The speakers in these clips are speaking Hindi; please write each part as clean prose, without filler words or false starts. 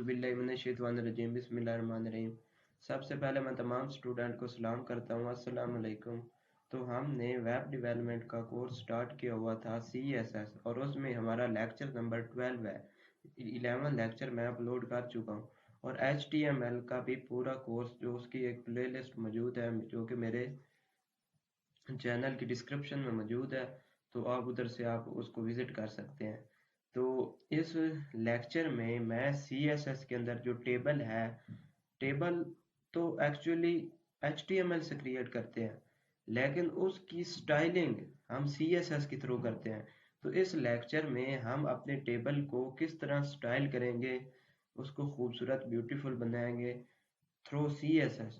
औज़ुबिल्लाहिमिनश्शैतानिर्रजीम बिस्मिल्लाहिर्रहमानिर्रहीम। सबसे पहले मैं तमाम स्टूडेंट को सलाम करता हूँ, अस्सलाम वालेकुम। तो हमने वेब डेवलपमेंट का कोर्स स्टार्ट किया हुआ था CSS, और उसमें हमारा लेक्चर नंबर 12 है। 11 लेक्चर मैं अपलोड कर चुका हूँ, और HTML का भी पूरा कोर्स जो उसकी एक प्लेलिस्ट मौजूद है जो कि मेरे चैनल की डिस्क्रिप्शन में मौजूद है, तो आप उधर से आप उसको विजिट कर सकते हैं। तो इस लेक्चर में मैं CSS के अंदर जो टेबल है, टेबल तो एक्चुअली HTML से क्रिएट करते हैं, लेकिन उसकी स्टाइलिंग हम CSS के थ्रू करते हैं। तो इस लेक्चर में हम अपने टेबल को किस तरह स्टाइल करेंगे, उसको खूबसूरत ब्यूटीफुल बनाएंगे थ्रू CSS।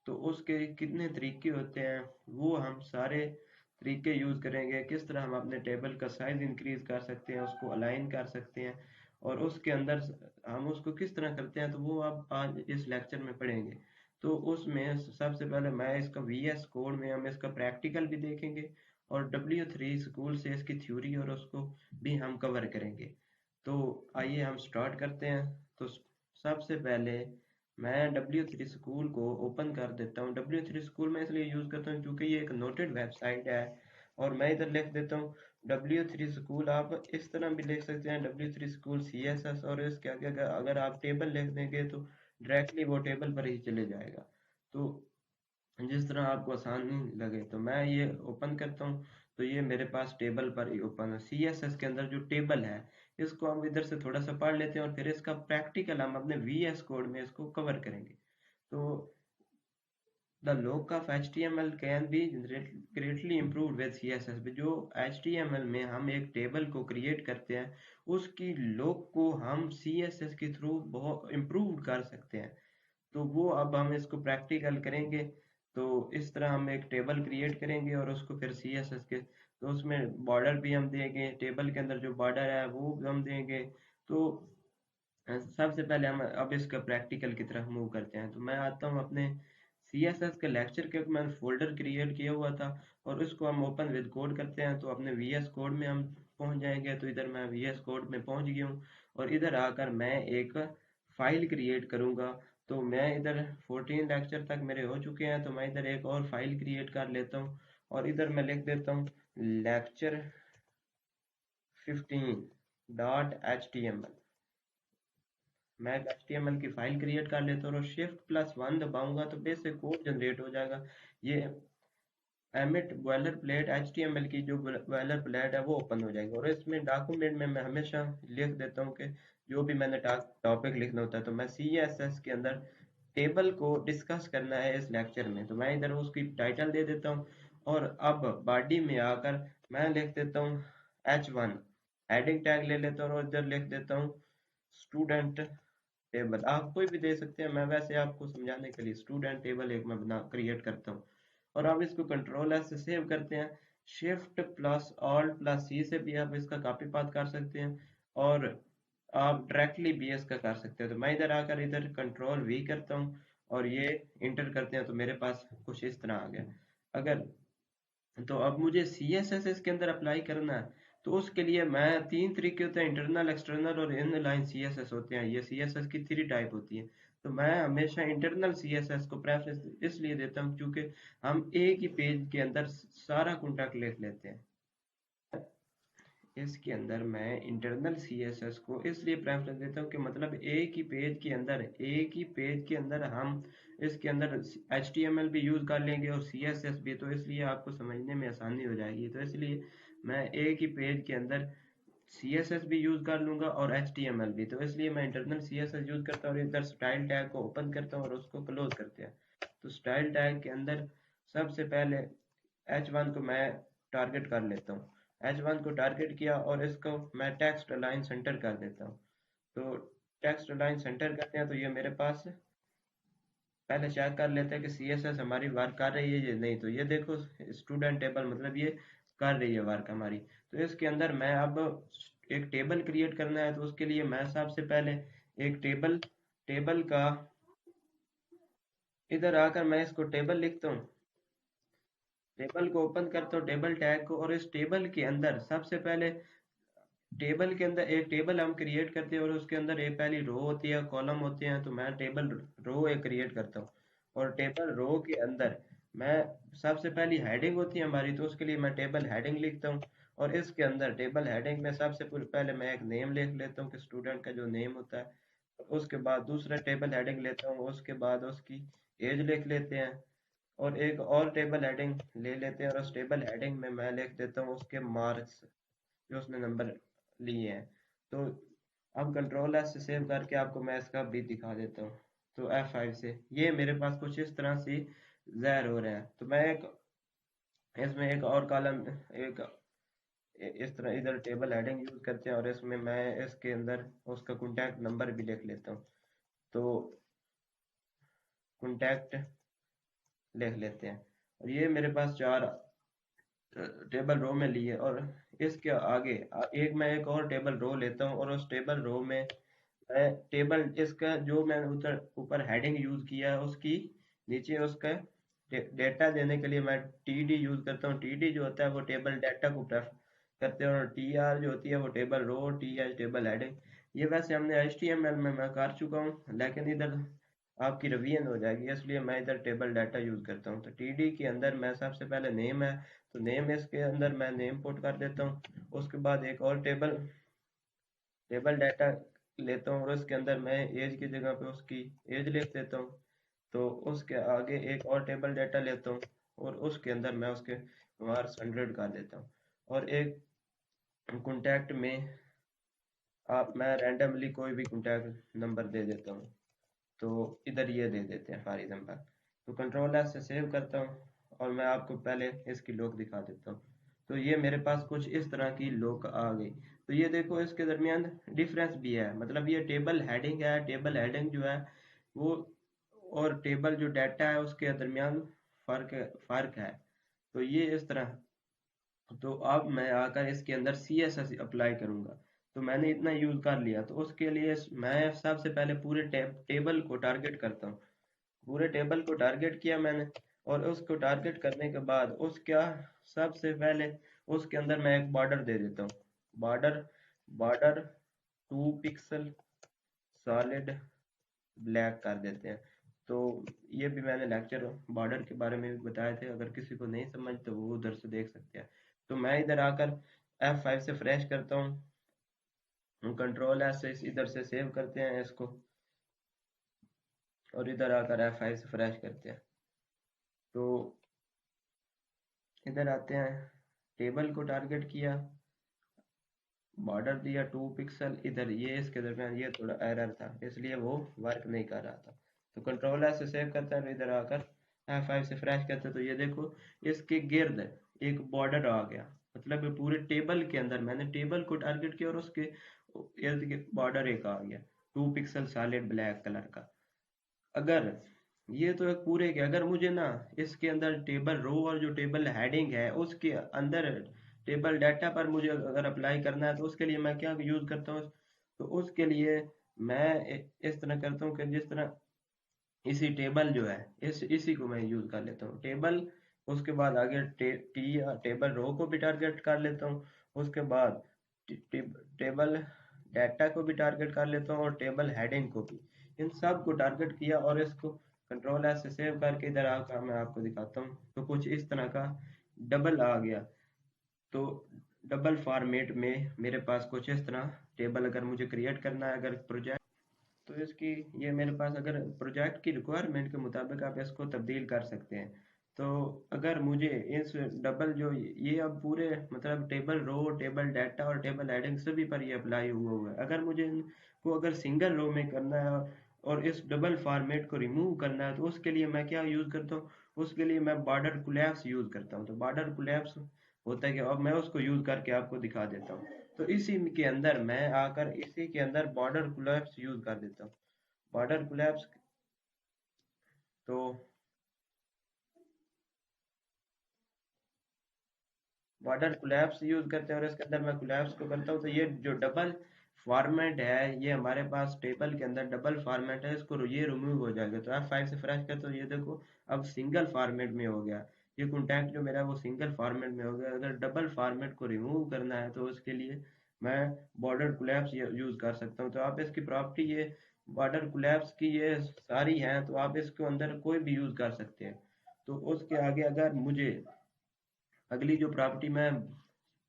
तो उसके कितने तरीके होते हैं, वो हम सारे तरीके यूज़ करेंगे। किस तरह हम अपने टेबल का साइज इंक्रीज कर सकते हैं, उसको अलाइन कर सकते हैं, और उसके अंदर हम उसको किस तरह करते हैं, तो वो आप आज इस लेक्चर में पढ़ेंगे। तो उसमें सबसे पहले मैं इसका VS कोड में हम इसका प्रैक्टिकल भी देखेंगे, और W3 स्कूल से इसकी थ्योरी और उसको भी हम कवर करेंगे। तो आइए हम स्टार्ट करते हैं। तो सबसे पहले मैं W3 स्कूल को ओपन कर देता हूँ। W3 स्कूल मैं इसलिए यूज़ करता हूँ क्योंकि ये एक नोटेड वेबसाइट है, और मैं इधर लिख देता हूँ W3 स्कूल। आप इस तरह भी लिख सकते हैं W3 स्कूल CSS, और इसके आगे अगर आप टेबल लिख देंगे तो डायरेक्टली वो टेबल पर ही चले जाएगा। तो जिस तरह आपको आसानी लगे, तो मैं ये ओपन करता हूँ। तो ये मेरे पास टेबल पर ही ओपन है। CSS के अंदर जो टेबल है, इसको हम इधर से थोड़ा सा पढ़ लेते हैं, और फिर इसका प्रैक्टिकल हम अपने VS कोड में इसको कवर करेंगे। तो the look of HTML can be greatly improved with CSS। जो HTML में हम एक टेबल को क्रिएट करते हैं, उसकी लुक को हम CSS के थ्रू बहुत इम्प्रूव कर सकते हैं। तो वो अब हम इसको प्रैक्टिकल करेंगे। तो इस तरह हम एक टेबल क्रिएट करेंगे, और उसको फिर CSS के, तो उसमें बॉर्डर भी हम देंगे, टेबल के अंदर जो बॉर्डर है वो हम देंगे। तो सबसे पहले हम अब इसका प्रैक्टिकल की तरफ मूव करते हैं। तो मैं आता हूँ अपने CSS के लेक्चर के, मैंने फोल्डर क्रिएट किया हुआ था, और उसको हम ओपन विद कोड करते हैं। तो अपने VS कोड में हम पहुंच जाएंगे। तो इधर मैं VS कोड में पहुंच गया हूँ, और इधर आकर मैं एक फाइल क्रिएट करूंगा। तो मैं इधर 14 लेक्चर तक मेरे हो चुके हैं, तो मैं इधर एक और फाइल क्रिएट कर लेता हूँ, और इधर मैं लिख देता हूँ लेक्चर 15.html। मैं HTML की फाइल क्रिएट कर लेता हूँ, और Shift+1 दबाऊंगा तो बेसिक कोड जनरेट हो जाएगा। ये एमिट बॉयलर प्लेट HTML की जो बॉयलर प्लेट है वो ओपन हो जाएगी, और इसमें डॉक्यूमेंट में मैं हमेशा लिख देता हूँ कि जो भी मैंने टॉपिक लिखना होता है, तो मैं CSS के अंदर टेबल को डिस्कस करना है इस लेक्चर में, तो मैं इधर उसकी टाइटल दे देता हूँ। और अब बॉडी में आकर मैं लिख देता हूँ H1, हेडिंग टैग ले लेता हूँ, और इधर लिख देता हूँ स्टूडेंट टेबल। आप कोई भी दे सकते हैं, मैं वैसे आपको समझाने के लिए स्टूडेंट टेबल एक मैं बना क्रिएट करता हूँ। और आप इसको कंट्रोल एस से सेव करते हैं। Shift+Alt+C से भी आप इसका कॉपी पास्ट कर सकते हैं, और आप डायरेक्टली भी इसका कर सकते हैं। तो मैं इधर आकर इधर कंट्रोल V करता हूँ, और ये इंटर करते हैं, तो मेरे पास कुछ इस तरह आ गया। अगर तो अब मुझे CSS इसके अंदर अप्लाई करना है, तो उसके लिए मैं तीन तरीके होते हैं, इंटरनल, एक्सटर्नल और इनलाइन CSS होते हैं। ये CSS की 3 टाइप होती है। तो मैं हमेशा इंटरनल CSS को प्रेफरेंस इसलिए देता हूँ क्योंकि हम एक ही पेज के अंदर सारा कंटेंट लिख लेते हैं। इसके अंदर मैं इंटरनल CSS को इसलिए प्रेफरेंस देता हूँ कि मतलब एक ही पेज के अंदर हम इसके अंदर HTML भी यूज़ कर लेंगे और CSS भी, तो इसलिए आपको समझने में आसानी हो जाएगी। तो इसलिए मैं एक ही पेज के अंदर CSS भी यूज़ कर लूँगा और HTML भी। तो इसलिए मैं इंटरनल CSS यूज़ करता हूँ, और इधर स्टाइल टैग को ओपन करता हूँ और उसको क्लोज करते हैं। तो स्टाइल टैग के अंदर सबसे पहले H1 को मैं टारगेट कर लेता हूँ। H1 को टारगेट किया, और इसको मैं टेक्स्ट अलाइन सेंटर कर देता हूँ। तो टेक्स्ट अलाइन सेंटर करते हैं, तो ये मेरे पास पहले चेक कर लेते हैं कि CSS हमारी वर्क कर रही है या नहीं। तो ये देखो स्टूडेंट टेबल, मतलब ये कर रही है वर्क हमारी। तो इसके अंदर मैं अब एक टेबल क्रिएट करना है, तो उसके लिए मैं सबसे पहले एक टेबल टेबल का इधर आकर मैं इसको टेबल लिखता हूँ, टेबल को ओपन करता हूँ, टेबल टैग को, और इस टेबल के अंदर सबसे पहले टेबल के अंदर एक टेबल हम क्रिएट करते हैं और उसके अंदर एक पहली रो होती है, कॉलम होते हैं, तो मैं टेबल रो एक क्रिएट करता हूँ। और टेबल रो के अंदर मैं सबसे पहली हेडिंग होती है हमारी, तो उसके लिए मैं टेबल हेडिंग लिखता हूँ। और इसके अंदर टेबल हेडिंग में सबसे पहले मैं एक नेम लिख लेता हूँ कि स्टूडेंट का जो नेम होता है। उसके बाद दूसरा टेबल हेडिंग लेता हूँ, उसके बाद उसकी एज लिख लेते हैं। और एक और टेबल हेडिंग ले लेते हैं और उस टेबल हेडिंग में मैं लिख देता हूँ उसके मार्क्स जो उसने नंबर लिए हैं। तो अब कंट्रोल एस से सेव करके आपको मैं इसका भी दिखा देता हूँ। तो F5 से ये मेरे पास कुछ इस तरह से ज़ाहिर हो रहा है। तो मैं एक इसमें एक और कॉलम एक इस तरह इधर टेबल हेडिंग यूज करते हैं और इसमें मैं इसके अंदर उसका कॉन्टैक्ट नंबर भी लिख लेता हूँ। तो कॉन्टैक्ट लिख लेते हैं और ये मेरे पास चार टेबल रो में लिए। और इसके आगे एक मैं एक और टेबल रो लेता हूँ और उस टेबल रो में मैं टेबल इसका जो मैंने उधर ऊपर हेडिंग यूज किया है उसकी नीचे उसका डेटा देने के लिए मैं टीडी यूज करता हूँ। टीडी जो होता है वो टेबल डाटा को प्रेफर करते हैं और टीआर जो होती है वो table row, TH table heading. ये वैसे हमने एचटीएमएल में मैं कर चुका हूँ, लेकिन इधर आपकी रिवीजन हो जाएगी इसलिए मैं इधर टेबल डाटा यूज करता हूँ। तो टीडी के अंदर मैं सबसे पहले नेम है, तो नेम इसके अंदर मैं नेम पुट कर देता हूँ। उसके बाद एक और टेबल टेबल डाटा लेता हूँ और उसके अंदर मैं एज की जगह पे उसकी एज लिख देता हूँ। तो उसके आगे एक और टेबल डाटा लेता हूँ और उसके अंदर मैं उसके मार्क्स 100 कर देता हूँ। और एक कॉन्टैक्ट में आप मैं रैंडमली कोई भी कॉन्टैक्ट नंबर दे देता हूँ। तो इधर ये दे देते हैं फॉर एग्जांपल। तो कंट्रोल एस से सेव करता हूँ और मैं आपको पहले इसकी लॉक दिखा देता हूँ। तो ये मेरे पास कुछ इस तरह की लॉक आ गई। तो ये देखो इसके दरमियान डिफरेंस भी है, मतलब ये टेबल हेडिंग है, टेबल हेडिंग जो है वो और टेबल जो डाटा है उसके दरमियान फर्क फर्क है। तो ये इस तरह। तो अब मैं आकर इसके अंदर CSS अप्लाई करूंगा। तो मैंने इतना यूज कर लिया, तो उसके लिए मैं सबसे पहले पूरे टेबल को टारगेट करता हूँ। पूरे टेबल को टारगेट किया मैंने और उसको टारगेट करने के बाद उसका सबसे पहले उसके अंदर मैं एक बॉर्डर दे देता हूँ। Border border 2 pixel solid black कर देते हैं। तो ये भी मैंने लेक्चर बॉर्डर के बारे में भी बताए थे, अगर किसी को नहीं समझ तो वो उधर से देख सकते हैं। तो मैं इधर आकर F5 से फ्रेश करता हूँ, कंट्रोल एस से इधर से सेव करते हैं इसको और इधर आकर F5 से फ्रेश करते हैं। तो इधर आते हैं, टेबल को टारगेट किया, बॉर्डर दिया 2 पिक्सल, इधर ये इसके दरमियान ये थोड़ा एरर था इसलिए वो वर्क नहीं कर रहा था। तो कंट्रोल एस से सेव करता है, इधर आकर F5 से फ्रेश करते हैं। तो ये देखो इसके गिर्द एक बॉर्डर आ गया, मतलब ये पूरे टेबल के अंदर मैंने टेबल को टारगेट किया और उसके इर्द गिर्द बॉर्डर एक आ गया 2 पिक्सल सॉलिड ब्लैक कलर का। अगर ये तो एक पूरे के, अगर मुझे ना इसके अंदर टेबल रो और जो टेबल हेडिंग है उसके अंदर टेबल डाटा पर मुझे अगर अप्लाई करना है तो उसके लिए मैं क्या यूज करता हूँ। तो उसके लिए मैं इस तरह करता हूँ कि जिस तरह इसी टेबल जो है इसी को मैं यूज कर लेता हूँ टेबल। उसके बाद आगे टेबल रो को भी टारगेट कर लेता हूँ। उसके बाद टेबल डाटा को भी टारगेट कर लेता हूँ और टेबल हेडिंग को भी। इन सब को टारगेट किया और इसको कंट्रोल एस से सेव करके इधर आकर मैं आपको दिखाता हूँ। तो कुछ इस तरह का डबल आ गया। तो डबल फॉर्मेट में मेरे पास कुछ इस तरह टेबल अगर मुझे क्रिएट करना है, अगर प्रोजेक्ट, तो इसकी ये मेरे पास अगर प्रोजेक्ट की रिक्वायरमेंट के मुताबिक आप इसको तब्दील कर सकते हैं। तो अगर मुझे इस डबल जो ये अब पूरे मतलब टेबल रो, टेबल डाटा और टेबल हेडिंग सभी पर ये अप्लाई हुआ हुआ है। अगर मुझे इनको अगर सिंगल रो में करना है और इस डबल फॉर्मेट को रिमूव करना है तो उसके लिए मैं क्या यूज करता हूँ, उसके लिए मैं बॉर्डर कोलैप्स यूज करता हूँ। तो बॉर्डर कोलैप्स होता है कि अब मैं उसको यूज करके आपको दिखा देता हूँ। तो इसी के अंदर मैं आकर इसी के अंदर बॉर्डर कोलैप्स यूज कर देता हूँ। बॉर्डर कोलैप्स तो बॉर्डर कोलैप्स यूज करते हैं और इसके अंदर मैं कोलैप्स को करता हूँ। तो ये जो डबल फॉर्मेट है ये हमारे पास टेबल के अंदर डबल फॉर्मेट है, इसको ये रिमूव हो जाएगा। तो F5 से फ्रेश करते हो, ये देखो अब सिंगल फॉर्मेट में हो गया। ये कॉन्टैक्ट जो मेरा वो सिंगल फॉर्मेट में हो गया। अगर डबल फॉर्मेट को रिमूव करना है तो उसके लिए मैं बॉर्डर कोलैप्स यूज कर सकता हूँ। तो आप इसकी प्रॉपर्टी ये बॉर्डर कोलैप्स की ये सारी हैं, तो आप इसके अंदर कोई भी यूज कर सकते हैं। तो उसके आगे अगर मुझे अगली जो प्रॉपर्टी मैं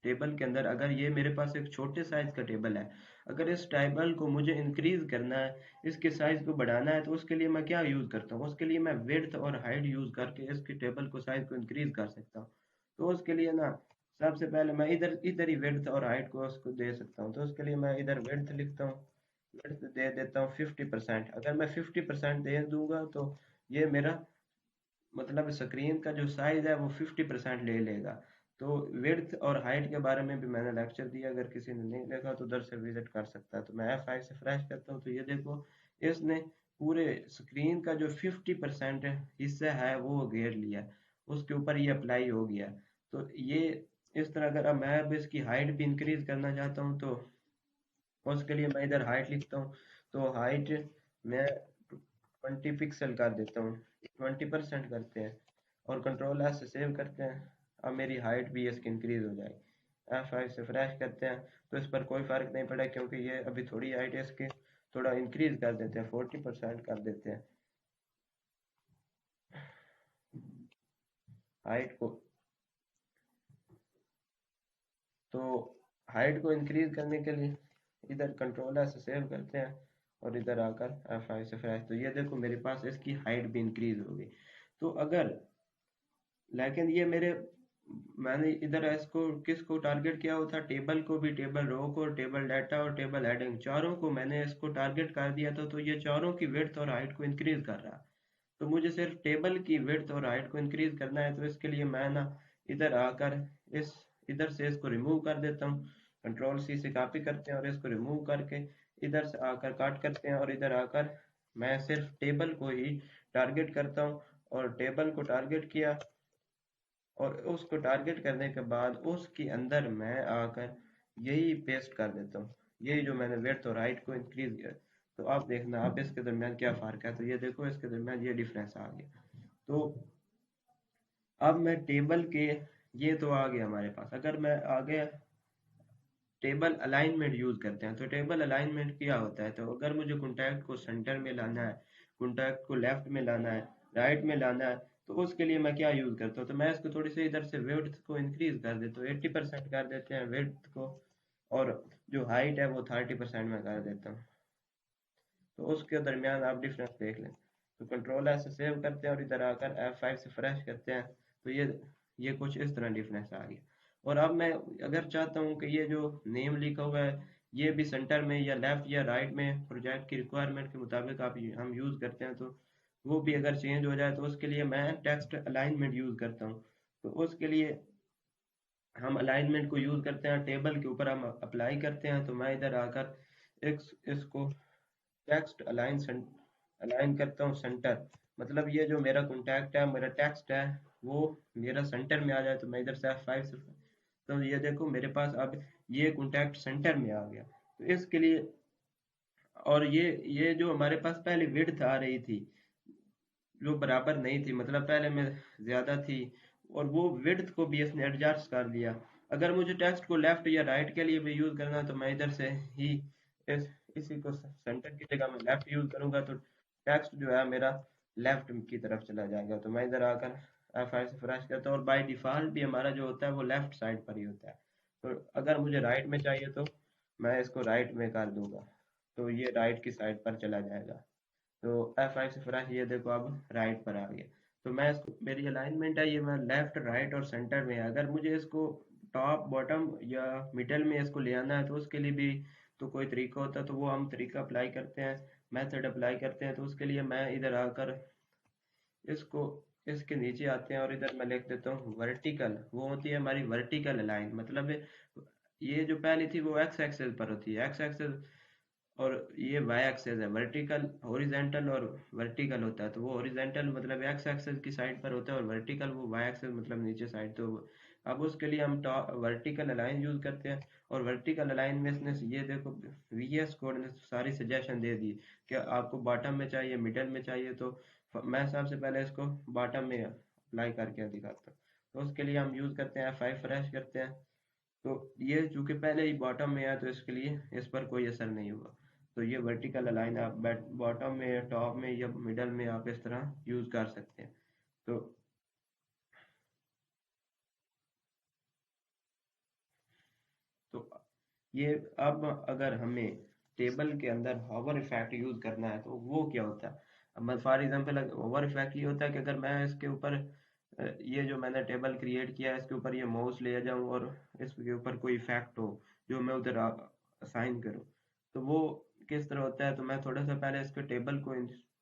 टेबल के अंदर, अगर ये मेरे पास एक छोटे साइज का टेबल है, अगर इस टेबल को मुझे इंक्रीज करना है, इसके साइज को बढ़ाना है, तो उसके लिए मैं क्या यूज करता हूँ? उसके लिए मैं विड्थ और हाइट यूज करके इसकी टेबल को साइज को इंक्रीज कर सकता हूँ। तो उसके लिए ना सबसे पहले मैं इधर इधर ही विड्थ और हाइट को उसको दे सकता हूँ। तो उसके लिए मैं इधर विड्थ लिखता हूँ, विड्थ दे देता हूँ 50%। अगर मैं 50% दे दूंगा तो ये मेरा मतलब स्क्रीन का जो साइज है वो 50% ले लेगा। तो विड्थ और हाइट के बारे में भी मैंने लेक्चर दिया, अगर किसी ने नहीं देखा तो उधर से विजिट कर सकता है। तो मैं F5 से फ्रेश करता हूँ, तो ये देखो इसने पूरे स्क्रीन का जो 50% हिस्सा है वो घेर लिया, उसके ऊपर ये अप्लाई हो गया। तो ये इस तरह अगर अब मैं अब इसकी हाइट भी इंक्रीज करना चाहता हूँ, तो उसके लिए मैं इधर हाइट लिखता हूँ। तो हाइट मैं 20 पिक्सल कर देता हूँ, 20% करते हैं और कंट्रोल एस से सेव करते हैं। अब मेरी हाइट भी इसकी इंक्रीज हो जाएगी। F5 से फ्रेश करते हैं, तो इस पर कोई फर्क नहीं पड़ा क्योंकि ये अभी थोड़ी हाइट है इसकी, थोड़ा इंक्रीज कर देते हैं, 40% कर देते हैं हाइट को। तो हाइट को इंक्रीज करने के लिए इधर कंट्रोल एस से सेव करते हैं और इधर आकर F5 से फ्रेश। तो ये देखो मेरे पास इसकी हाइट भी इंक्रीज हो गई। तो अगर लेकिन ये मेरे मैंने इधर इसको किसको टारगेट किया हुआ था? टेबल को भी, टेबल रो को, टेबल डाटा और टेबल हेडिंग, चारों को मैंने इसको टारगेट कर दिया था। तो ये चारों की विड्थ और हाइट को इंक्रीज कर रहा है। तो मुझे सिर्फ टेबल की विड्थ और हाइट को इंक्रीज करना है। तो इसके लिए मैं ना इधर आकर इस इधर से इसको रिमूव कर देता हूँ। कंट्रोल सी से कॉपी करते हैं और इसको रिमूव करके इधर से आकर काट करते हैं, और इधर आकर मैं सिर्फ टेबल को ही टारगेट करता हूँ। और टेबल को टारगेट किया, और उसको टारगेट करने के बाद उसके अंदर मैं आकर यही पेस्ट कर देता हूँ, यही जो मैंने विड्थ और हाइट को इंक्रीज किया। तो आप देखना अब इसके दरमियान क्या फ़र्क है। तो ये देखो इसके दरमियान ये डिफरेंस आ गया। तो अब मैं टेबल के, ये तो आ गया हमारे पास। अगर मैं आगे टेबल अलाइनमेंट यूज करते हैं, तो टेबल अलाइनमेंट क्या होता है? तो अगर मुझे कॉन्टैक्ट को सेंटर में लाना है, कॉन्टैक्ट को लेफ्ट में लाना है, राइट में लाना है, तो उसके लिए मैं क्या यूज करता हूँ? तो मैं इसको थोड़ी सी इधर से विड्थ को इंक्रीज कर देता हूँ, 80% कर देते हैं विड्थ को, और जो हाइट है वो 30% में कर देता हूँ। तो उसके दरमियान आप डिफरेंस देख लें। तो कंट्रोल ऐसे सेव करते हैं और इधर आकर F5 से फ्रेश करते हैं। तो ये कुछ इस तरह डिफरेंस आ गया। और अब मैं अगर चाहता हूँ कि ये जो नेम लिखा हुआ है ये भी सेंटर में या लेफ्ट या राइट में प्रोजेक्ट की रिक्वायरमेंट के मुताबिक आप हम यूज़ करते हैं, तो वो भी अगर चेंज हो जाए, तो उसके लिए मैं टेक्स्ट अलाइनमेंट यूज़ करता हूँ। तो उसके लिए हम अलाइनमेंट को यूज़ करते हैं, टेबल के ऊपर हम अप्लाई करते हैं। तो मैं इधर आकर इसको टेक्स्ट अलाइन करता हूँ सेंटर। मतलब ये जो मेरा कॉन्टैक्ट है, मेरा टेक्स्ट है, वो मेरा सेंटर में आ जाए। तो मैं इधर से F5 से, तो ये देखो मेरे पास अब ये कॉन्टैक्ट सेंटर में आ गया। तो इसके लिए, और ये जो हमारे पास पहले विड्थ आ रही थी जो बराबर नहीं थी, मतलब पहले में ज्यादा थी, और वो विड्थ को भी इसने एडजस्ट कर लिया। अगर मुझे टेक्स्ट को लेफ्ट या राइट के लिए भी यूज करना है, तो मैं इधर से ही इस इसी को सेंटर की जगह में लेफ्ट यूज करूंगा, तो टेक्स्ट जो है मेरा लेफ्ट की तरफ चला जाएगा। तो मैं इधर आकर F5 से फ्रेश करता हूँ, और बाय डिफॉल्ट भी हमारा जो होता है वो लेफ्ट साइड पर ही होता है। तो अगर मुझे राइट में चाहिए तो मैं इसको राइट में कर दूंगा, तो ये राइट की साइड पर चला जाएगा। तो F5 से फ्रेश, ये देखो अब राइट पर आ गया। तो मैं इसको, मेरी अलाइनमेंट है ये, मैं लेफ्ट राइट और सेंटर में है। अगर मुझे इसको टॉप बॉटम या मिडल में इसको ले आना है, तो उसके लिए भी तो कोई तरीका होता है। तो वो हम तरीका अप्लाई करते हैं, मेथड अप्लाई करते हैं। तो उसके लिए मैं इधर आकर इसको, इसके नीचे आते हैं और इधर मैं लिख देता हूँ वर्टिकल। वो होती है हमारी वर्टिकल लाइन, मतलब ये जो पहली थी वो एक्स एक्सेस पर होती है, एक्स एक्सेस, और ये वाई एक्सेस है। वर्टिकल हॉरिजेंटल और वर्टिकल होता है। तो वो हॉरिजेंटल मतलब एक्स एक्सेस की साइड पर होता है, और वर्टिकल वो वाई एक्सेस मतलब नीचे साइड। तो अब उसके लिए हम वर्टिकल अलाइन यूज करते हैं। और वर्टिकल अलाइन में इसने ये देखो VS कोड ने सारी सजेशन दे दी कि आपको बॉटम में चाहिए, मिडल में चाहिए। तो मैं सबसे पहले इसको बॉटम में अप्लाई करके दिखाता हूँ। तो उसके लिए हम यूज करते हैं F5 फ्रेश करते हैं, तो ये चूंकि पहले ही बॉटम में है तो इसके लिए इस पर कोई असर नहीं हुआ। तो ये वर्टिकल अलाइन आप बॉटम में, टॉप में या मिडल में आप इस तरह यूज कर सकते हैं। तो तो ये अब अगर हमें टेबल के अंदर हॉवर इफेक्ट यूज करना है तो वो क्या होता है। अब मैं फॉर एग्जांपल हॉवर इफेक्ट ये होता है कि अगर मैं इसके ऊपर ये जो मैंने टेबल क्रिएट किया है इसके ऊपर ये माउस ले जाऊं और इसके ऊपर कोई इफेक्ट हो जो मैं उधर असाइन करूं, तो वो किस तरह होता है। तो मैं थोड़ा सा पहले इसके टेबल को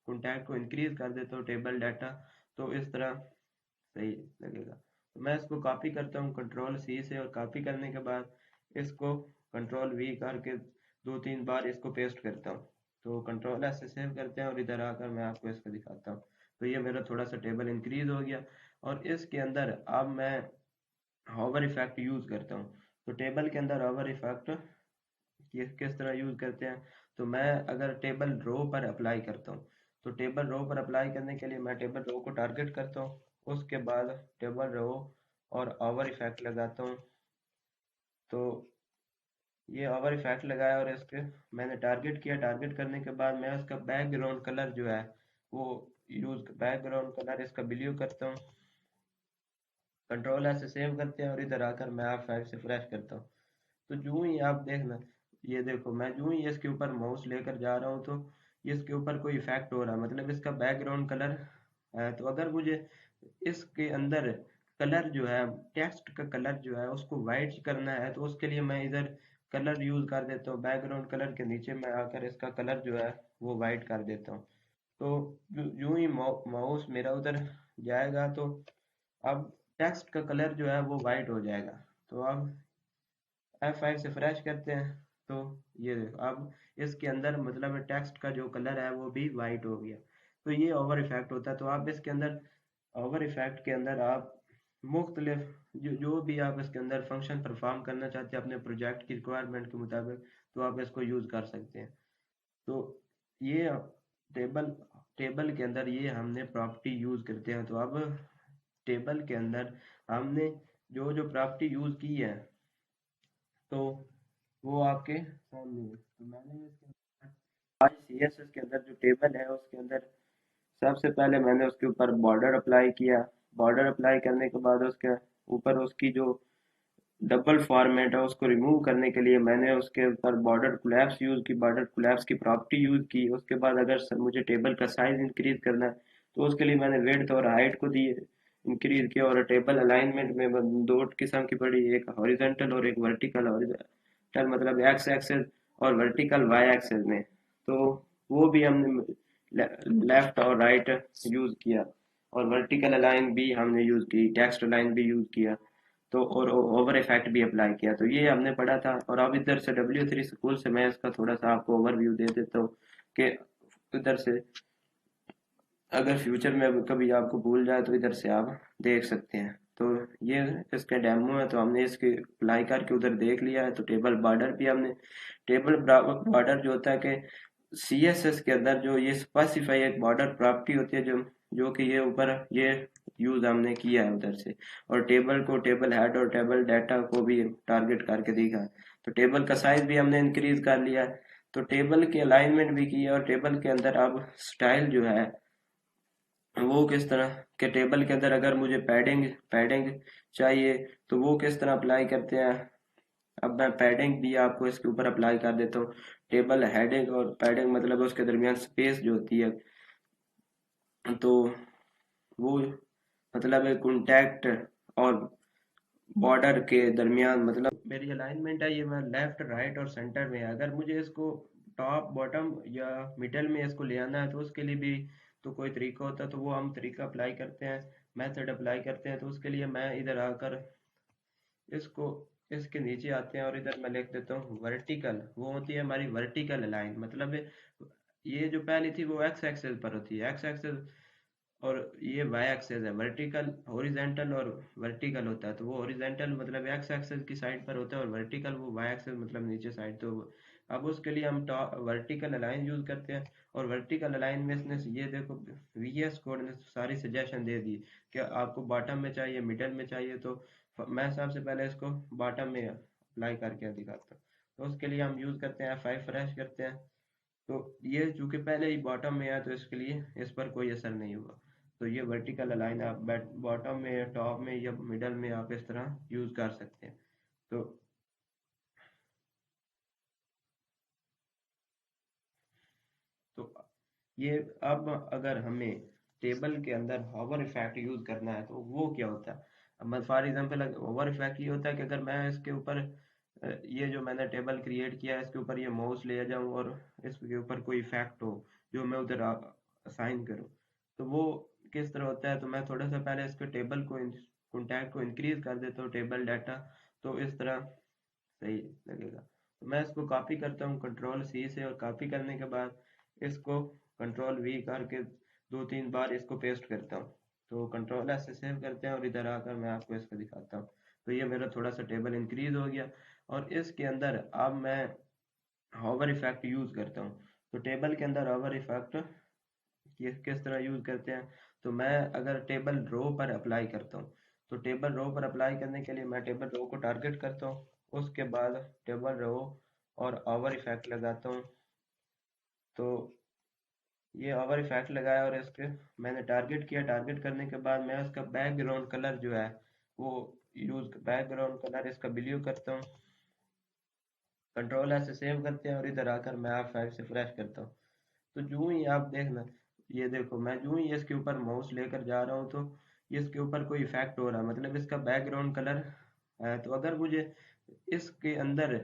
कॉन्टैक्ट को इंक्रीज कर देता हूँ, टेबल डाटा, तो इस तरह सही लगेगा। तो मैं इसको कॉपी करता हूँ कंट्रोल सी से, और कॉपी करने के बाद इसको कंट्रोल वी करके 2-3 बार इसको पेस्ट करता हूँ। तो कंट्रोल एस से सेव करते हैं और इधर आकर मैं आपको इसको दिखाता हूँ। तो ये मेरा थोड़ा सा टेबल इंक्रीज हो गया। और इसके अंदर अब मैं हॉवर इफेक्ट यूज करता हूँ। तो टेबल के अंदर हॉवर इफेक्ट ये किस तरह यूज करते हैं। तो मैं अगर टेबल रो पर अप्लाई करता हूँ, तो टेबल रो पर अप्लाई करने के लिए मैं टेबल रो को टारगेट करता हूँ, उसके बाद टेबल रो और ओवर इफेक्ट लगाता हूँ। तो ये ओवर इफेक्ट लगाया और इसके मैंने टारगेट किया। टारगेट करने के बाद मैं उसका बैकग्राउंड कलर जो है वो यूज बैकग्राउंड कलर इसका ब्लू करता हूँ। कंट्रोल ऐसे सेव करते हैं और इधर आकर मैं आप फाइव से फ्रेश करता हूँ। तो जो ही आप देखना, ये देखो मैं जो ही इसके ऊपर माउस लेकर जा रहा हूँ तो इसके ऊपर कोई इफेक्ट हो रहा है, मतलब इसका बैकग्राउंड कलर है। तो अगर मुझे इसके अंदर कलर जो है, टेक्स्ट का कलर जो है उसको वाइट करना है, तो उसके लिए मैं इधर कलर यूज कर देता हूँ। बैकग्राउंड कलर के नीचे मैं आकर इसका कलर जो है वो वाइट कर देता हूँ। तो यूं ही माउस मेरा उधर जाएगा तो अब टेक्स्ट का कलर जो है वो वाइट हो जाएगा। तो अब F5 से फ्रेश करते हैं, तो ये देखो अब इसके अंदर मतलब टेक्स्ट का जो कलर है वो भी वाइट हो गया। तो ये ओवर इफेक्ट होता है। तो आप इसके अंदर ओवर इफेक्ट के अंदर आप मुख्तलिफ जो भी आप इसके अंदर फंक्शन परफॉर्म करना चाहते हैं अपने प्रोजेक्ट की रिक्वायरमेंट के मुताबिक, तो आप इसको यूज कर सकते हैं। तो ये टेबल टेबल के अंदर ये हमने प्रॉपर्टी यूज करते हैं। तो अब टेबल के अंदर हमने जो जो प्रॉपर्टी यूज की है तो वो आपके सामने है। तो मैंने इसके अंदर आज सीएसएस के अंदर जो टेबल है उसके अंदर सबसे पहले मैंने उसके ऊपर बॉर्डर अप्लाई किया। बॉर्डर अप्लाई करने के बाद उसके ऊपर उसकी जो डबल फॉर्मेट है उसको रिमूव करने के लिए मैंने उसके ऊपर बॉर्डर कोलैप्स यूज की, बॉर्डर कोलैप्स की प्रॉपर्टी यूज की। उसके बाद अगर मुझे टेबल का साइज इंक्रीज करना है तो उसके लिए मैंने विड्थ और हाइट को दिए इंक्रीज किया। और टेबल अलाइनमेंट में दो किस्म की पड़ी, एक हॉरिजॉन्टल और एक वर्टिकल। हॉरिजॉन्टल मतलब एक्स एक्सेस और वर्टिकल वाई एक्सेस में। तो वो भी हमने लेफ्ट और राइट यूज किया, और वर्टिकल अलाइन भी हमने यूज की, टेक्स्ट अलाइन भी यूज किया। तो और ओवर इफेक्ट भी अप्लाई किया। तो ये हमने पढ़ा था। और अब इधर से W3 स्कूल से मैं इसका थोड़ा सा आपको ओवरव्यू दे देता हूँ कि इधर से अगर फ्यूचर में कभी आपको भूल जाए तो इधर से आप देख सकते हैं। तो ये इसके डेमो है, तो हमने इसके अप्लाई करके उधर देख लिया है। तो टेबल बॉर्डर भी हमने, टेबल बॉर्डर जो होता है कि सीएसएस के अंदर जो ये स्पेसिफाई एक बॉर्डर प्रॉपर्टी होती है जो जो कि ये ऊपर ये यूज हमने किया है उधर से। और टेबल को, टेबल हेड और टेबल डाटा को भी टारगेट करके देखा है। तो टेबल का साइज भी हमने इंक्रीज कर लिया है। तो टेबल की अलाइनमेंट भी की है। और टेबल के अंदर अब स्टाइल जो है वो किस तरह के, टेबल के अंदर अगर मुझे पैडिंग पैडिंग चाहिए तो वो किस तरह अप्लाई करते हैं। अब मैं पैडिंग भी आपको इसके ऊपर अप्लाई कर देता हूँ। टेबल हेडिंग और पैडिंग मतलब उसके दरमियान स्पेस जो होती है, तो वो मतलब है कॉन्टैक्ट और बॉर्डर के दरमियान, मतलब मेरी अलाइनमेंट है ये, मैं लेफ्ट राइट और सेंटर में है। अगर मुझे इसको टॉप बॉटम या मिडल में इसको ले आना है तो उसके लिए भी तो कोई तरीका होता है। तो वो हम तरीका अप्लाई करते हैं, मेथड अप्लाई करते हैं। तो उसके लिए मैं इधर आकर इसको इसके नीचे आते हैं और इधर मैं लिख देता हूँ वर्टिकल। वो होती है हमारी वर्टिकल लाइन, मतलब ये जो पहली थी वो एक्स एक्सेस पर होती है, एक्स एक्सेस, और ये वाई एक्सेस है। वर्टिकल हॉरिजेंटल और वर्टिकल होता है। तो वो हॉरिजेंटल मतलब एक्स एक्सेस की साइड पर होता है, और वर्टिकल वो वाई एक्सेस मतलब नीचे साइड। तो अब उसके लिए हम वर्टिकल अलाइन यूज करते हैं। और वर्टिकल अलाइन में इसने ये देखो वीएस कोड ने सारी सजेशन दे दी कि आपको बॉटम में चाहिए, मिडल में चाहिए। तो मैं सबसे पहले इसको बॉटम में अप्लाई करके दिखाता हूँ। तो उसके लिए हम यूज़ करते हैं F5 फ्रेश करते हैं। तो ये चूंकि पहले ही बॉटम में है तो इसके लिए इस पर कोई असर नहीं हुआ। तो ये वर्टिकल अलाइन आप बॉटम में, टॉप में या मिडल में आप इस तरह यूज़ कर सकते हैं। तो तो ये अब अगर हमें टेबल के अंदर हॉवर इफेक्ट यूज करना है तो वो क्या होता है। अब फॉर एग्जांपल हॉवर इफेक्ट ये होता है कि अगर मैं इसके ऊपर ये जो मैंने टेबल क्रिएट किया है इसके ऊपर ये माउस ले जाऊं और इसके ऊपर कोई इफेक्ट हो जो मैं उधर असाइन करूं, तो वो किस तरह होता है। तो मैं थोड़ा सा पहले इसके टेबल को कॉन्टैक्ट को इंक्रीज कर देता हूँ, टेबल डाटा, तो इस तरह सही लगेगा। तो मैं इसको कॉपी करता हूँ कंट्रोल सी से, और कॉपी करने के बाद इसको कंट्रोल वी करके 2-3 बार इसको पेस्ट करता हूँ। तो कंट्रोल एस से सेव करते हैं और इधर आकर मैं आपको इसको दिखाता हूँ। तो ये मेरा थोड़ा सा टेबल इंक्रीज हो गया। और इसके अंदर अब मैं हॉवर इफेक्ट यूज करता हूँ। तो टेबल के अंदर हॉवर इफेक्ट किस तरह यूज करते हैं। तो मैं अगर टेबल रो पर अप्लाई करता हूँ, तो टेबल रो पर अप्लाई करने के लिए मैं टेबल रो को टारगेट करता हूँ, उसके बाद टेबल रो और ओवर इफेक्ट लगाता हूँ। तो ये ओवर इफेक्ट लगाया और इसके मैंने टारगेट किया। टारगेट करने के बाद मैं उसका बैकग्राउंड कलर जो है वो यूज बैकग्राउंड कलर इसका ब्लू करता हूँ। कंट्रोल एस से सेव करते हैं और इधर आकर मैं F5 से फ्रेश करता हूँ। तो यूं ही आप देखना, ये देखो मैं यूं ही इसके ऊपर माउस लेकर जा रहा हूँ तो इसके ऊपर कोई इफेक्ट हो रहा है, मतलब इसका बैकग्राउंड कलर है। तो अगर मुझे इसके अंदर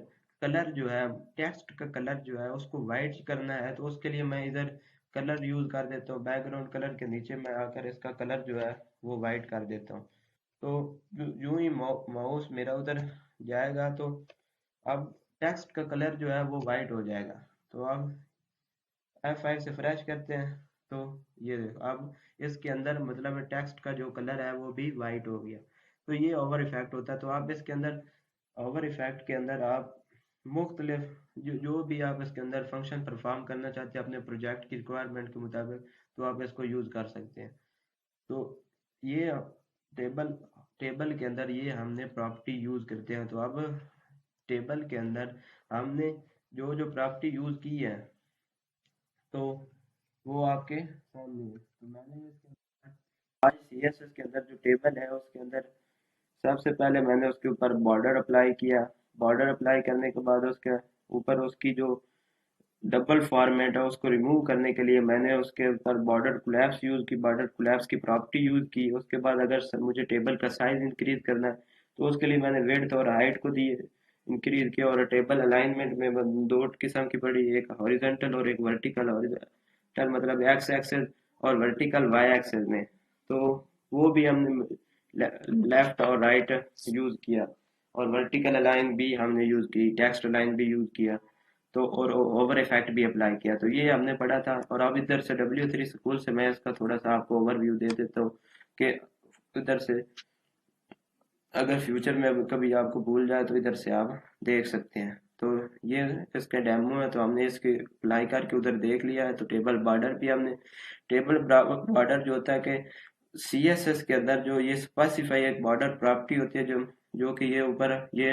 कलर जो है, टेक्स्ट का कलर जो है उसको वाइट करना है, तो उसके लिए मैं इधर कलर यूज कर देता हूँ। बैकग्राउंड कलर के नीचे मैं आकर इसका कलर जो है वो वाइट कर देता हूँ। तो यूं ही माउस मेरा उधर जाएगा तो अब टेक्स्ट का कलर जो है वो वाइट हो जाएगा। तो अब F5 से फ्रेश करते हैं। तो ये देखो अब इसके अंदर मतलब टेक्स्ट का जो कलर है वो भी वाइट हो गया। तो ये ओवर इफेक्ट होता है। तो आप इसके अंदर ओवर इफेक्ट के अंदर आप मुख्तलिफ जो भी आप इसके अंदर फंक्शन परफॉर्म करना चाहते हैं अपने प्रोजेक्ट की रिक्वायरमेंट के मुताबिक, तो आप इसको यूज़ कर सकते हैं। तो ये टेबल टेबल के अंदर ये हमने प्रॉपर्टी यूज़ करते हैं। तो अब टेबल के अंदर हमने जो जो प्रॉपर्टी यूज़ की है तो वो आपके सामने है। तो मैंने इसके अंदर आज CSS के अंदर जो टेबल है उसके अंदर सबसे पहले मैंने उसके ऊपर बॉर्डर अप्लाई किया। बॉर्डर अप्लाई करने के बाद उसके ऊपर उसकी जो डबल फॉर्मेट है उसको रिमूव करने के लिए मैंने उसके ऊपर बॉर्डर कोलैप्स यूज की, बॉर्डर कोलैप्स की प्रॉपर्टी यूज की। उसके बाद अगर मुझे टेबल का साइज इंक्रीज करना है तो उसके लिए मैंने विड्थ और हाइट को दिए इंक्रीज किया। और टेबल अलाइनमेंट में दो किस्म की पड़ी, एक हॉरिजेंटल और एक वर्टिकल। हॉरिजेंटल मतलब एक्स एक्सेस और वर्टिकल वाई एक्सेस में। तो वो भी हमने लेफ्ट और राइट यूज किया। और वर्टिकल अलाइन भी हमने यूज की, टेक्स्ट अलाइन भी यूज किया। तो और ओवर इफेक्ट भी अप्लाई किया। तो ये हमने पढ़ा था। और अब इधर से W3 स्कूल से मैं इसका थोड़ा सा आपको ओवरव्यू दे देता हूँ कि इधर से अगर फ्यूचर में कभी आपको भूल जाए तो इधर से आप देख सकते हैं। तो ये इसका डेमो है, तो हमने इसके अप्लाई करके उधर देख लिया है। तो टेबल बॉर्डर भी हमने, टेबल बॉर्डर जो होता है कि CSS के अंदर जो ये स्पेसिफाई एक बॉर्डर प्रॉपर्टी होती है जो जो कि ये ऊपर ये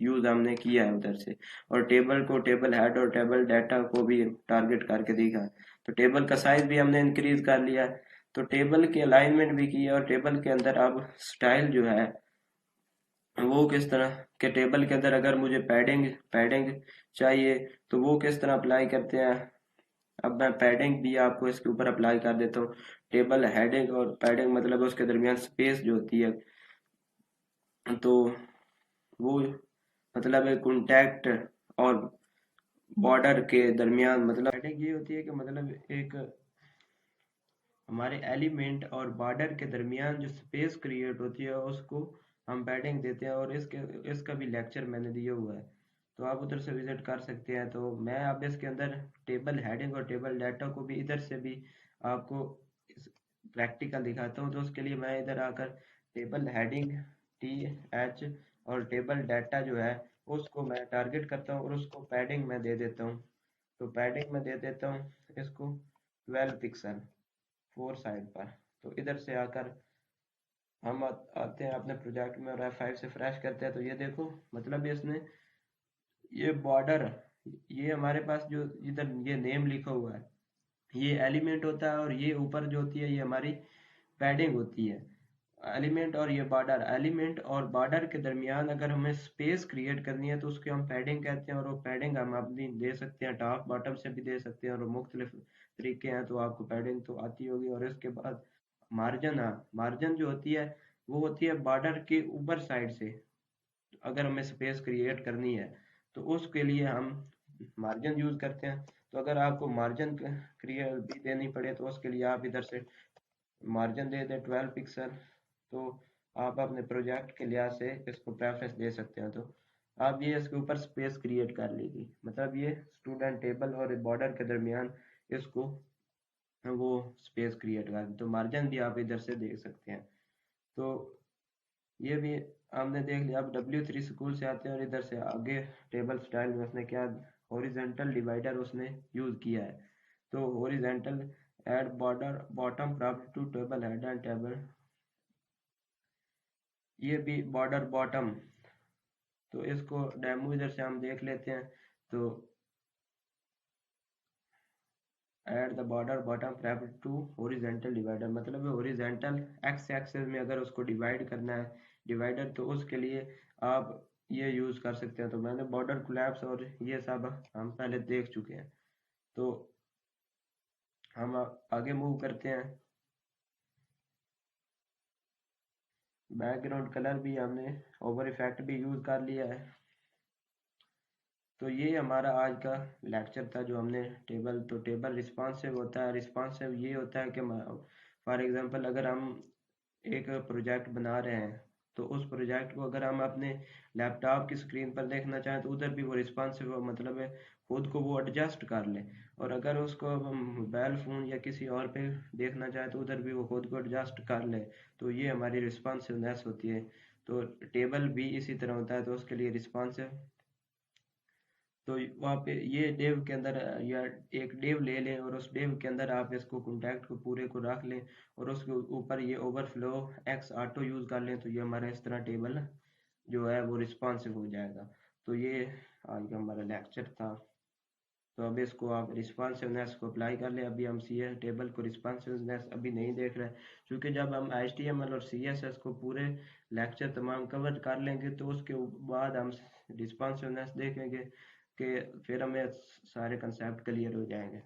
यूज हमने किया है उधर से। और टेबल को, टेबल हेड और टेबल डाटा को भी टारगेट करके देखा है। तो टेबल का साइज भी हमने इंक्रीज कर लिया है। तो टेबल के अलाइनमेंट भी की है। और टेबल के अंदर अब स्टाइल जो है वो किस तरह के, टेबल के अंदर अगर मुझे पैडिंग पैडिंग चाहिए तो वो किस तरह अप्लाई करते हैं। अब मैं पैडिंग भी आपको इसके ऊपर अप्लाई कर देता हूँ। टेबल हेडिंग और पैडिंग मतलब उसके दरमियान स्पेस जो होती है, तो वो मतलब एक कॉन्टैक्ट और बॉर्डर के दरमियान, मतलब पैडिंग ये होती है कि मतलब एक हमारे एलिमेंट और बॉर्डर के दरमियान जो स्पेस क्रिएट होती है उसको हम पैडिंग देते हैं। और इसका भी लेक्चर मैंने दिया हुआ है, तो आप उधर से विजिट कर सकते हैं। तो मैं अब इसके अंदर टेबल हेडिंग और टेबल डाटा को भी इधर से भी आपको प्रैक्टिकल दिखाता हूँ। तो उसके लिए मैं इधर आकर टेबल हेडिंग TH और टेबल डाटा जो है उसको मैं टारगेट करता हूँ और उसको पैडिंग में दे देता हूँ। तो पैडिंग में दे देता हूँ इसको 12 पिक्सल 4 साइड पर। तो इधर से आकर हम आते हैं अपने प्रोजेक्ट में और F5 से फ्रेश करते हैं। तो ये देखो मतलब इसने ये बॉर्डर, ये हमारे पास जो इधर ये नेम लिखा हुआ है, ये एलिमेंट होता है, और ये ऊपर जो होती है ये हमारी पैडिंग होती है। एलिमेंट और ये बॉर्डर, एलिमेंट और बॉर्डर के दरमियान अगर हमें स्पेस क्रिएट करनी है तो उसको हम पैडिंग कहते हैं, और वो पैडिंग हम अपनी दे सकते हैं, टॉप बॉटम से भी दे सकते हैं, और मुख्तलिफ तरीके हैं, तो आपको पैडिंग तो आती होगी। और इसके बाद मार्जिन, हाँ मार्जिन जो होती है वो होती है बॉर्डर के ऊपर साइड से, अगर हमें स्पेस क्रिएट करनी है तो उसके लिए हम मार्जिन यूज करते हैं। तो अगर आपको मार्जिन क्रिएट भी देनी पड़े तो उसके लिए आप इधर से मार्जिन दे दें 12 पिक्सल। तो आप अपने प्रोजेक्ट के लिहाज से इसको प्रेफरेंस दे सकते हैं। तो आप ये इसके ऊपर स्पेस क्रिएट कर लीजिए, मतलब ये स्टूडेंट टेबल और बॉर्डर के दरमियान इसको वो स्पेस क्रिएट कर, तो मार्जिन भी आप इधर से देख सकते हैं। तो ये भी हमने देख लिया। अब W3 स्कूल से आते हैं और इधर से आगे टेबल स्टाइल में उसने क्या हॉरिजेंटल डिवाइडर उसने यूज किया है। तो horizontal add border bottom property to table head and table, ये भी बॉर्डर बॉटम, तो इसको डेमो इधर से हम देख लेते हैं। तो at the border bottom property to horizontal divider, मतलब हॉरिजेंटल एक्स एक्सेस में अगर उसको डिवाइड करना है डिवाइडर, तो उसके लिए आप ये यूज कर सकते हैं। तो मैंने बॉर्डर कोलैप्स और ये सब हम पहले देख चुके हैं। तो हम आगे मूव करते हैं। बैकग्राउंड कलर भी हमने ओवर इफेक्ट भी यूज कर लिया है। तो ये हमारा आज का लेक्चर था, जो हमने टेबल, तो टेबल रिस्पॉन्सिव होता है। रिस्पॉन्सिव ये होता है कि फॉर एग्जांपल अगर हम एक प्रोजेक्ट बना रहे हैं, तो उस प्रोजेक्ट को अगर हम अपने लैपटॉप की स्क्रीन पर देखना चाहें तो उधर भी वो रिस्पॉन्सिव हो, मतलब है खुद को वो एडजस्ट कर ले। और अगर उसको हम मोबाइल फ़ोन या किसी और पे देखना चाहें तो उधर भी वो खुद को एडजस्ट कर ले। तो ये हमारी रिस्पॉन्सिवनेस होती है। तो टेबल भी इसी तरह होता है, तो उसके लिए रिस्पॉन्सिव, तो वहाँ पे ये डेव के अंदर या एक डेव ले लें, और उस डेव के अंदर आप इसको कॉन्टैक्ट को पूरे को रख लें, और उसके ऊपर ये ओवरफ्लो एक्स ऑटो यूज़ कर लें, तो ये हमारा इस तरह टेबल जो है वो रिस्पॉन्सिव हो जाएगा। तो ये आज का हमारा लेक्चर था। तो अब इसको आप रिस्पॉन्सिवनेस को अप्लाई कर लें। अभी हम सी एस टेबल को रिस्पॉन्सिवनेस अभी नहीं देख रहे हैं, क्योंकि जब हम HTML और CSS को पूरे लेक्चर तमाम कवर कर लेंगे तो उसके बाद हम रिस्पॉन्सिवनेस देखेंगे, कि फिर हमें सारे कंसेप्ट क्लियर हो जाएंगे।